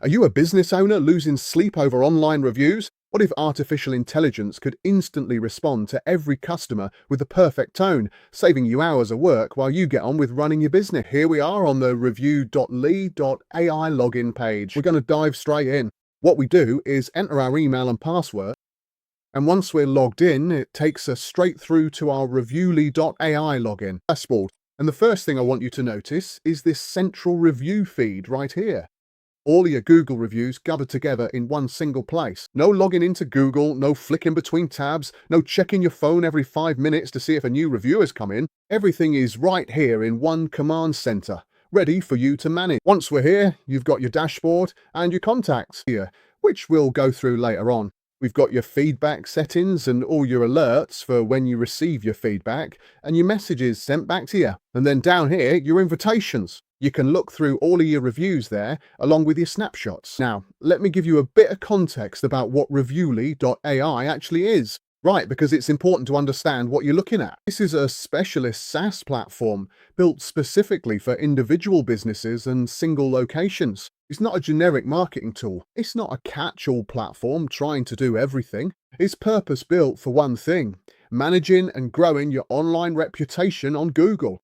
Are you a business owner losing sleep over online reviews? What if artificial intelligence could instantly respond to every customer with the perfect tone, saving you hours of work while you get on with running your business? Here we are on the review.ly.ai login page. We're going to dive straight in. What we do is enter our email and password, and once we're logged in, it takes us straight through to our reviewly.ai login dashboard. And the first thing I want you to notice is this central review feed right here. All your Google reviews gathered together in one single place. No logging into Google, no flicking between tabs, no checking your phone every 5 minutes to see if a new review has come in. Everything is right here in one command center, ready for you to manage. Once we're here, you've got your dashboard and your contacts here, which we'll go through later on. We've got your feedback settings and all your alerts for when you receive your feedback and your messages sent back to you. And then down here, your invitations. You can look through all of your reviews there, along with your snapshots. Now, let me give you a bit of context about what reviewly.ai actually is. Right, because it's important to understand what you're looking at. This is a specialist SaaS platform built specifically for individual businesses and single locations. It's not a generic marketing tool. It's not a catch-all platform trying to do everything. It's purpose-built for one thing: managing and growing your online reputation on Google.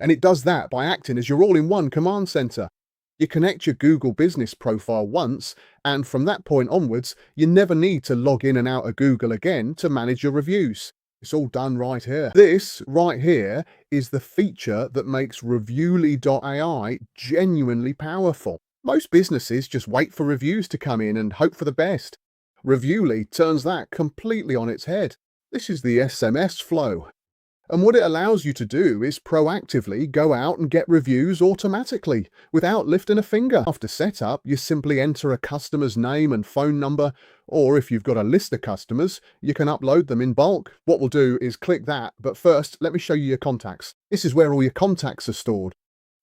And it does that by acting as your all-in-one command center. You connect your Google business profile once, and from that point onwards, you never need to log in and out of Google again to manage your reviews. It's all done right here. This right here is the feature that makes reviewly.ai genuinely powerful. Most businesses just wait for reviews to come in and hope for the best. Reviewly turns that completely on its head. This is the SMS flow. And what it allows you to do is proactively go out and get reviews automatically, without lifting a finger. After setup, you simply enter a customer's name and phone number, or if you've got a list of customers, you can upload them in bulk. What we'll do is click that, but first, let me show you your contacts. This is where all your contacts are stored.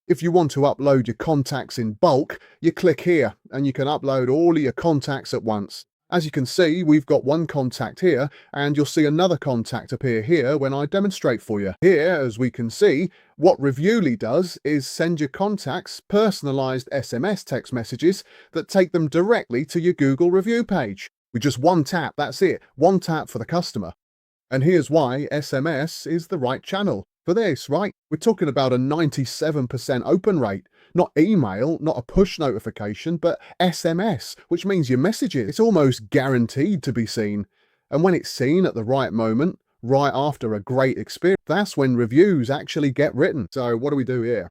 If you want to upload your contacts in bulk, you click here, and you can upload all of your contacts at once. As you can see, we've got one contact here, and you'll see another contact appear here when I demonstrate for you. Here, as we can see, what Reviewly does is send your contacts personalized SMS text messages that take them directly to your Google review page. With just one tap, that's it, one tap for the customer. And here's why SMS is the right channel for this, right? We're talking about a 97% open rate. Not email, not a push notification, but SMS, which means your messages. It's almost guaranteed to be seen. And when it's seen at the right moment, right after a great experience, that's when reviews actually get written. So what do we do here?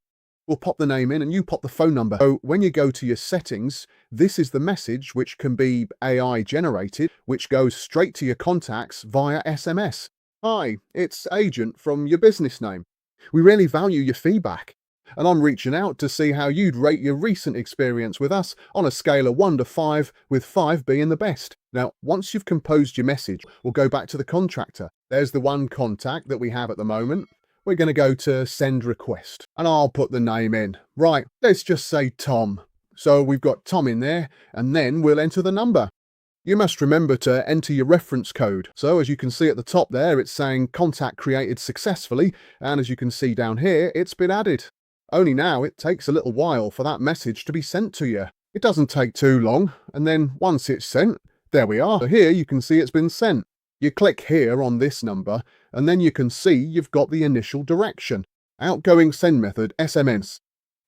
We'll pop the name in and you pop the phone number. So when you go to your settings, this is the message which can be AI generated, which goes straight to your contacts via SMS. Hi, it's Agent from your business name. We really value your feedback, and I'm reaching out to see how you'd rate your recent experience with us on a scale of 1 to 5, with 5 being the best. Now, once you've composed your message, we'll go back to the contractor. There's the one contact that we have at the moment. We're going to go to send request, and I'll put the name in. Right, let's just say Tom. So we've got Tom in there, and then we'll enter the number. You must remember to enter your reference code. So as you can see at the top there, it's saying contact created successfully, and as you can see down here, it's been added. Only now it takes a little while for that message to be sent to you. It doesn't take too long, and then once it's sent, there we are. So here you can see it's been sent. You click here on this number, and then you can see you've got the initial direction. Outgoing send method, SMS.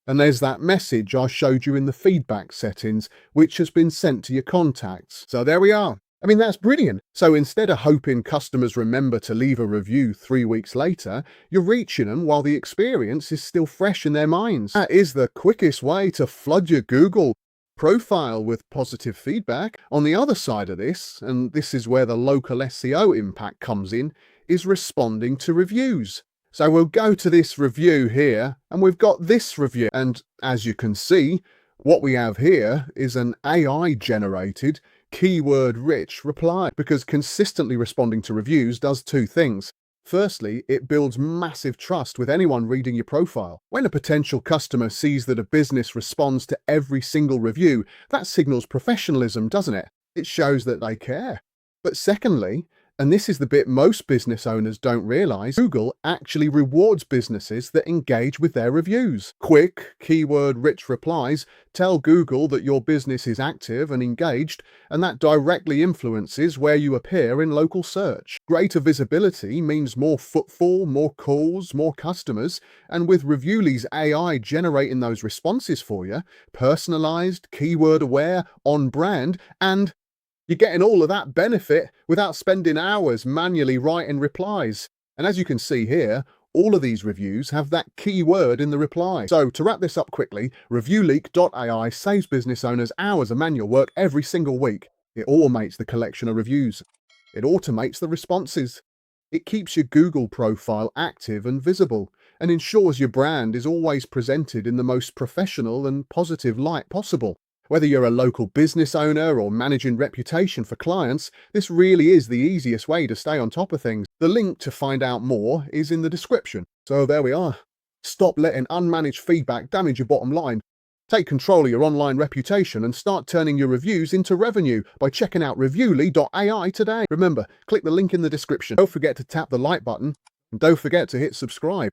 And there's that message I showed you in the feedback settings, which has been sent to your contacts. So there we are. I mean, that's brilliant. So instead of hoping customers remember to leave a review 3 weeks later, you're reaching them while the experience is still fresh in their minds. That is the quickest way to flood your Google profile with positive feedback. On the other side of this, and this is where the local SEO impact comes in, is responding to reviews. So we'll go to this review here, and we've got this review. And as you can see, what we have here is an AI-generated, keyword-rich reply, because consistently responding to reviews does two things. Firstly, it builds massive trust with anyone reading your profile. When a potential customer sees that a business responds to every single review, that signals professionalism, doesn't it? It shows that they care. But secondly, And this is the bit most business owners don't realize. Google actually rewards businesses that engage with their reviews. Quick, keyword-rich replies tell Google that your business is active and engaged, and that directly influences where you appear in local search. Greater visibility means more footfall, more calls, more customers, and with Reviewly's AI generating those responses for you, personalized, keyword-aware, on-brand, and you're getting all of that benefit without spending hours manually writing replies. And as you can see here, all of these reviews have that keyword in the reply. So to wrap this up quickly, ReviewLeak.ai saves business owners hours of manual work every single week. It automates the collection of reviews. It automates the responses. It keeps your Google profile active and visible, and ensures your brand is always presented in the most professional and positive light possible. Whether you're a local business owner or managing reputation for clients, this really is the easiest way to stay on top of things. The link to find out more is in the description. So there we are. Stop letting unmanaged feedback damage your bottom line. Take control of your online reputation and start turning your reviews into revenue by checking out Reviewly.ai today. Remember, click the link in the description. Don't forget to tap the like button and don't forget to hit subscribe.